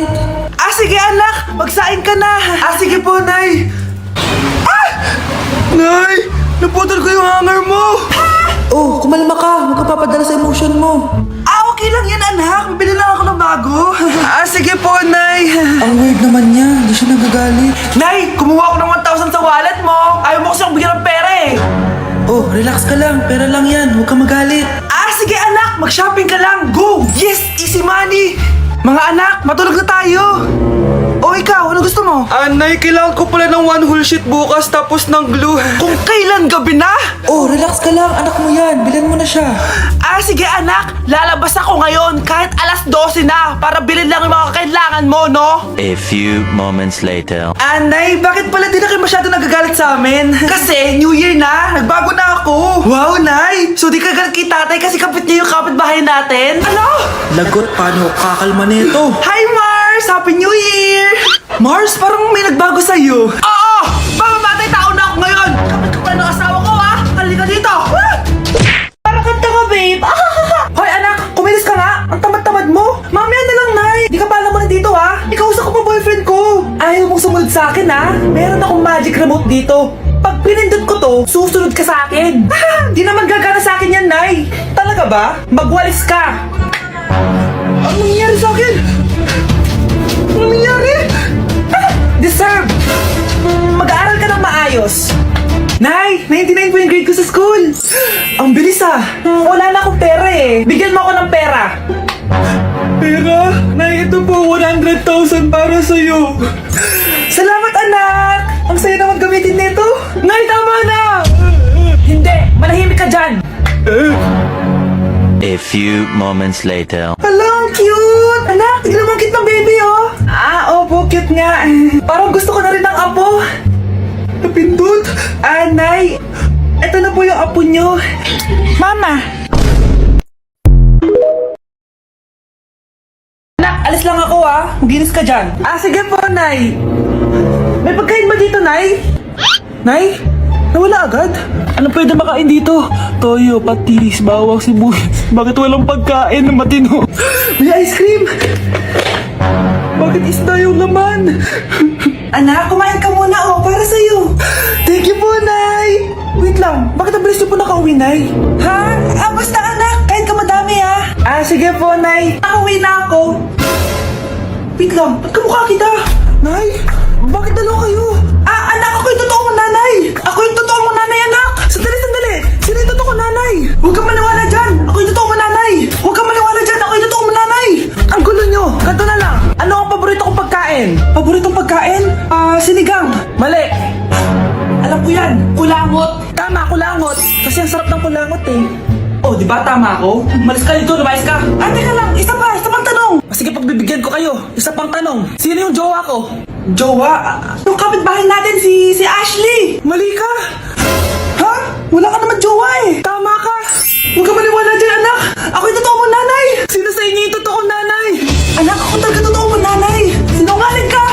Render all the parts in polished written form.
galit. Sige anak, magsaing ka na. Sige po, Nay. Nay, naputol ko yung hanger mo. Oh, kumalma ka. Huwag ka papadala sa emotion mo. Okay lang yan, anak. Bibili lang ako ng bago. Sige po, Nay. Ang weird naman niya. Hindi siya nagagalit. Nay, kumuha ko ng 1,000 sa wallet mo. Ayaw mo kasi akong bigyan ng pera eh. Oh, relax ka lang. Pera lang yan. Huwag ka magalit. Sige anak, mag-shopping ka lang. Go! Yes, easy money. Mga anak, matulog na tayo. Ikaw, ano gusto mo? Nay, kailangan ko pala ng one whole sheet bukas tapos ng glue. Kung kailan gabi na? Oh, relax ka lang. Anak mo yan. Bilhan mo na siya. Sige anak, lalabas ako ngayon kahit alas 12 na para bilhin lang yung mga kailangan mo, no? A few moments later. Nay, bakit pala di na kayo masyado nagagalit sa amin? Kasi New Year na, nagbago na ako. Wow, Nay! So di ka galit kay tatay kasi kapit niya yung kapitbahay natin? Ano? Lagot, paano kakalma nito? Hi, Mars! Happy New Year! Mars, parang may nagbago sa'yo. Oo! Mamamatay tao na ako ngayon! Kapit ka pala ng asawa ko, ha? Halika dito! Parang kanta ka, babe! Hoy, anak! Kumilis ka nga! Ang tamad-tamad mo! Mamaya na lang, Nay! Di ka pala muna dito, ha? Ikausap ko pa boyfriend ko! Ayaw mong sumunod sa akin, ha? Meron akong magic remote dito. Pag pinindot ko to, susunod ka sa akin. Di naman gagana sa akin yan, Nay. Talaga ba? Magwalis ka! Ano nangyayari sa akin? Ano nangyayari? Deserve! Mag-aaral ka ng maayos. Nay, 99 po yung grade ko sa school. Ang bilis Wala na akong pera eh. Bigyan mo ako ng pera. Pera? Nay, ito po 100,000 para sa'yo. Salamat anak! Ang saya naman gamitin nito. Nay, tama na! Hindi, manahimik ka dyan. A few moments later. Hala, ang cute! Anak, tignan mo ang cute ng baby, oh! Opo, cute nga. Parang gusto ko na rin ng apo. Napindot! Nay, eto na po yung apo nyo. Mama! Anak, alis lang ako, Maginis ka dyan. Sige po, Nay. May pagkain ba dito, Nay? Nay? Nawala agad? Ano pwede makain dito? Toyo, patis, bawang, sibuyas. Bakit walang pagkain na matino? May ice cream! Bakit isda yung laman? Anak, kumain ka muna, para sa'yo. Thank you po, Nay! Wait lang, bakit ang bilis niyo po nakauwi, Nay? Basta anak, kain ka madami, sige po, Nay. Nakauwi na ako. Wait lang, ba't kamukha kita? Nay, bakit dalawa kayo? Anak, ako yung totoo mong nanay! Ako yung totoo mong nanay, anak! Sandali! Sino yung totoo mong nanay? Huwag kang maniwala dyan! Ako yung totoo mong nanay! Huwag kang maniwala dyan! Ako yung totoo mong nanay! Ang gulo nyo! Ganto na lang! Ano ang paborito kong pagkain? Paboritong pagkain? Sinigang! Mali! Alam ko yan! Kulangot! Tama, kulangot! Kasi ang sarap ng kulangot eh. Oh, di ba tama ako? Malis ka dito, lumayas ka! Teka lang! Isa pang tanong! Sige, pagbibigyan ko kayo. Isa pang tanong. Sino yung jowa ko? Jowa? Yung kapitbahay natin, si Ashley! Mali ka! Ha? Wala ka naman jowa eh! Tama ka! Huwag ka maniwala dyan, anak! Ako yung totoo mong nanay! Sino sa inyo yung totoong nanay? Anak, ako talaga totoo mong nanay! Sinungaling ka!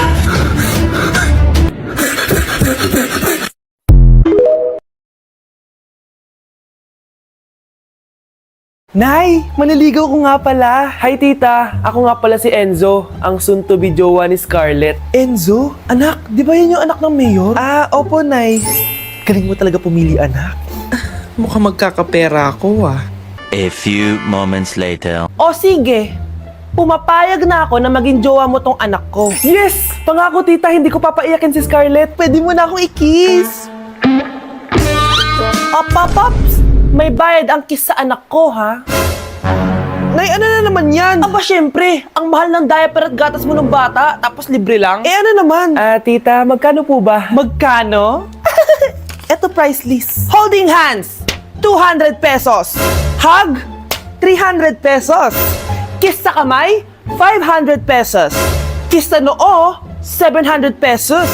Nay, maniligaw ko nga pala. Hi tita, ako nga pala si Enzo, ang soon-to-be jowa ni Scarlett. Enzo? Anak, di ba yan yung anak ng mayor? Opo, Nay. Galing mo talaga pumili, anak. Mukhang magkakapera ako, A few moments later. O sige, pumapayag na ako na maging jowa mo tong anak ko. Yes! Pangako tita, hindi ko papaiyakin si Scarlett. Pwede mo na akong i-kiss. Pops! May bayad ang kiss sa anak ko, ha? Nay, ano na naman yan? Syempre, ang mahal ng diaper at gatas mo ng bata, tapos libre lang. Ano naman? Tita, magkano po ba? Magkano? Eto price list. Holding hands, 200 pesos. Hug, 300 pesos. Kiss sa kamay, 500 pesos. Kiss sa noo, 700 pesos.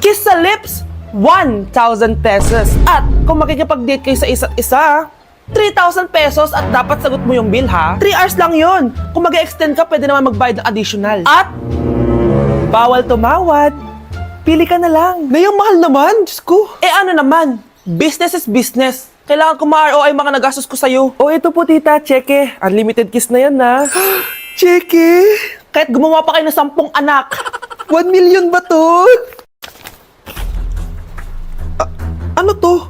Kiss sa lips, 1,000 pesos. At kung makikipag-date kayo sa isa't isa, 3,000 pesos at dapat sagot mo yung bill, ha? 3 hours lang yon. Kung mag-extend ka, pwede naman magbayad ng additional. At bawal tumawad. Pili ka na lang. Ngayong mahal naman, Diyos ko. Ano naman? Business is business. Kailangan ko ma-ROI mga nagastos ko sa'yo. Ito po tita, cheque. Unlimited kiss na yan, na. Cheque? kahit gumawa pa kayo ng 10 anak. 1 million ba to? Ano to?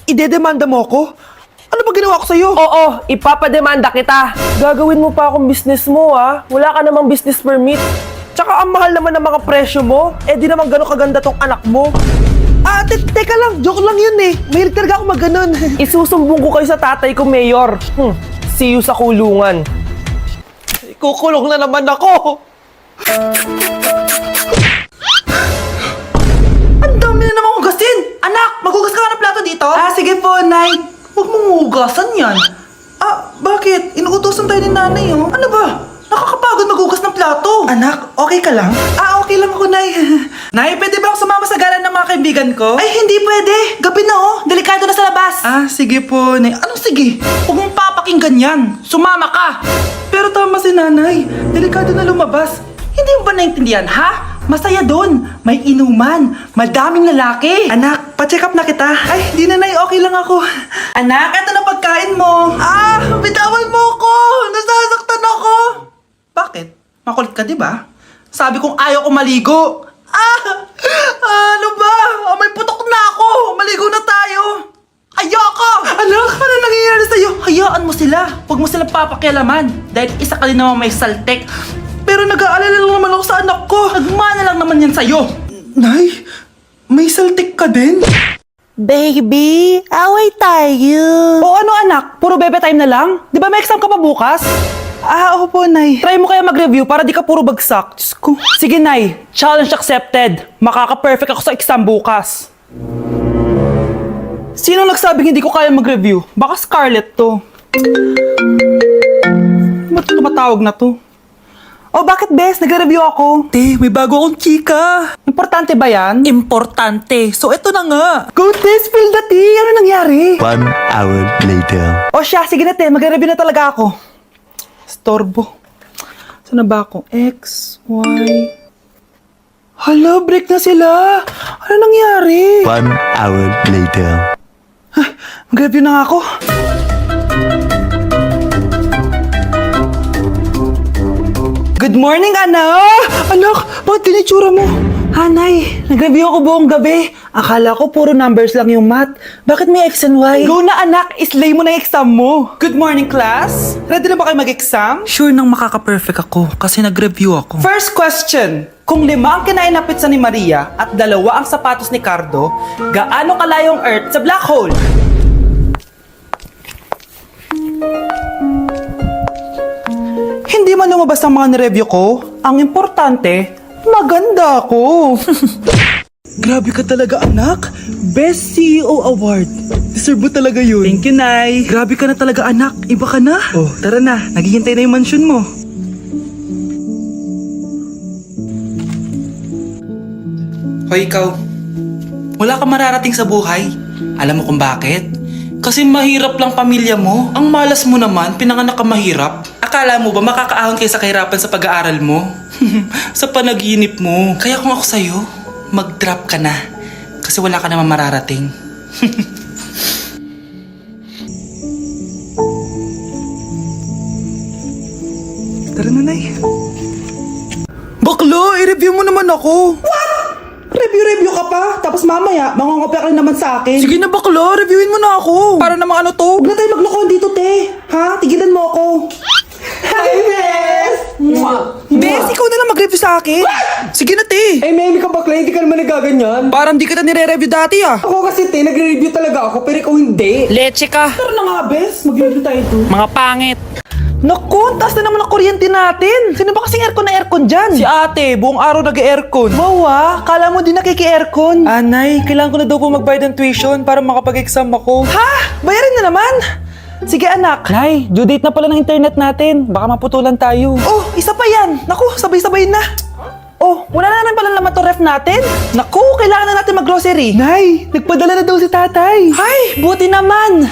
Idedemanda mo ako? Ano ba ginawa ko sa'yo? Oo, ipapademanda kita. Gagawin mo pa akong business mo, ha? Wala ka namang business permit. Tsaka ang mahal naman ng mga presyo mo. Eh, di naman gano'ng kaganda tong anak mo. Teka lang, joke lang yun eh. Mahilig talaga ako mag-ganon. Isusumbong ko kayo sa tatay ko, Mayor. See you sa kulungan. Kukulong na naman ako. Ang dami na namang hugasin. Anak, maghugas ka ng plato dito? Sige po, Nay. Huwag mong hugasan yan. Bakit? Inuutosan tayo ni nanay, oh. Ano ba? Nakakapagod maghugas ng plato. Anak, okay ka lang? Okay lang ako, Nay. Nay, pwede ba ako sumama sa gala ng mga kaibigan ko? Ay, hindi pwede. Gabi na, oh. Delikado na sa labas. Sige po, Nay. Anong sige? Huwag mong papakinggan yan. Sumama ka. Pero tama si nanay. Delikado na lumabas. Hindi mo ba naintindihan, ha? Masaya doon. May inuman. Madaming lalaki. Anak, pa-check up na kita. Ay, di na, Nay. Okay lang ako. Anak, eto na pagkain mo. Bitawan mo ako. Nasasaktan ako. Bakit? Makulit ka, di ba? Sabi kong ayaw ko maligo. Ano ba? May putok na ako. Maligo na tayo. Ayoko! Anak, ano nangyayari sa'yo? Hayaan mo sila. Huwag mo silang papakialaman. Dahil isa ka din naman may saltek. Pero nag-aalala lang naman ako sa anak ko. Nagmana lang naman yan sa'yo. Nay, may saltik ka din? Baby, away tayo. O ano anak? Puro bebe time na lang? Di ba may exam ka pa bukas? Oo po, Nay. Try mo kaya mag-review para di ka puro bagsak. Diyos ko. Sige, Nay. Challenge accepted. Makaka-perfect ako sa exam bukas. Sino nagsabing hindi ko kaya mag-review? Baka Scarlett to. Ba't tumatawag na to? Bakit, Bes? Nag-review ako. May bago akong chika. Importante ba yan? Importante. So, ito na nga. Go, Tess. Spill the tea. Ano nangyari? 1 hour later. Siya. Sige na, te. Mag-review na talaga ako. Storbo. Saan na ba ako? X, Y... Hala, break na sila. Ano nangyari? 1 hour later. Mag-review na nga ako. Good morning, anak! Anak, bakit tinitsura mo? Hanay, nag-review ako buong gabi. Akala ko puro numbers lang yung math. Bakit may X and Y? Go na, anak! Islay mo na yung exam mo. Good morning, class. Ready na ba kayo mag-exam? Sure nang makaka-perfect ako kasi nag-review ako. First question. Kung 5 ang kinain na pizza ni Maria at 2 ang sapatos ni Cardo, gaano kalayo ang Earth sa black hole? Hindi man lumabas ang mga nireview ko. Ang importante, maganda ako. Grabe ka talaga, anak. Best CEO Award. Deserve mo talaga yun. Thank you, Nay. Grabe ka na talaga, anak. Iba ka na. Tara na. Naghihintay na yung mansion mo. Hoy, ikaw. Wala ka mararating sa buhay. Alam mo kung bakit? Kasi mahirap lang pamilya mo. Ang malas mo naman, pinanganak ka mahirap. Akala mo ba makakaahon kayo sa kahirapan sa pag-aaral mo? Sa panaginip mo. Kaya kung ako sa'yo, mag-drop ka na. Kasi wala ka naman mararating. Tara na, Nay. Baklo, i-review mo naman ako. What? Review ka pa? Tapos mamaya, mangongopya ka naman sa akin. Sige na, baklo. Reviewin mo na ako. Para namang ano to? Huwag na tayo maglokohan dito, te. Ha? Tigilan mo ako. Hi, Bes! Bes, ikaw na lang mag-review sa akin. Sige na, te. Meme ka bakla, hindi ka naman nagaganyan. Parang di kita nire-review dati, ah. Ako kasi te, nagre-review talaga ako, pero ikaw hindi. Leche ka. Tara na nga, Bes. Mag-review tayo to. Mga pangit. Naku, taas na naman ang kuryente natin. Sino ba kasing aircon na aircon dyan? Si ate, buong araw nag-aircon. Wow ah, kala mo din nakiki-aircon. Anay, kailangan ko na daw po magbayad ng tuition para makapag-exam ako. Ha? Bayarin na naman? Sige anak. Nay, due date na pala ng internet natin. Baka maputulan tayo. Isa pa yan. Naku, sabay-sabay na. Wala na naman pala naman to ref natin. Naku, kailangan na natin mag-grocery. Nay, nagpadala na daw si tatay. Ay, buti naman.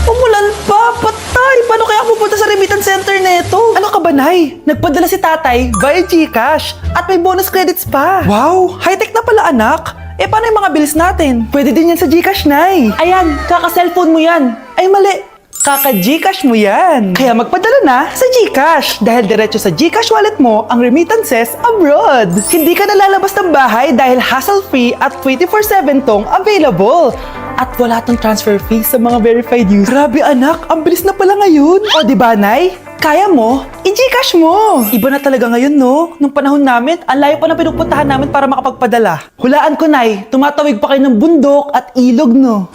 Umulan pa, patay. Paano kaya pupunta sa remittance center neto? Ano ka ba, Nay? Nagpadala si tatay via GCash at may bonus credits pa. Wow, high-tech na pala, anak. Paano yung mga bills natin? Pwede din yan sa GCash, Nay. Ayan, kaka-cellphone mo yan. Ay, mali. Kaka-Gcash mo yan. Kaya magpadala na sa Gcash dahil diretso sa Gcash wallet mo ang remittances abroad. Hindi ka nalalabas ng bahay dahil hassle-free at 24/7 tong available. At wala tong transfer fee sa mga verified users. Grabe anak, ang bilis na pala ngayon. O diba, Nay? Kaya mo, i-Gcash mo. Iba na talaga ngayon, no? Nung panahon namin, ang layo pa na pinupuntahan namin para makapagpadala. Hulaan ko, Nay, tumatawid pa kayo ng bundok at ilog, no?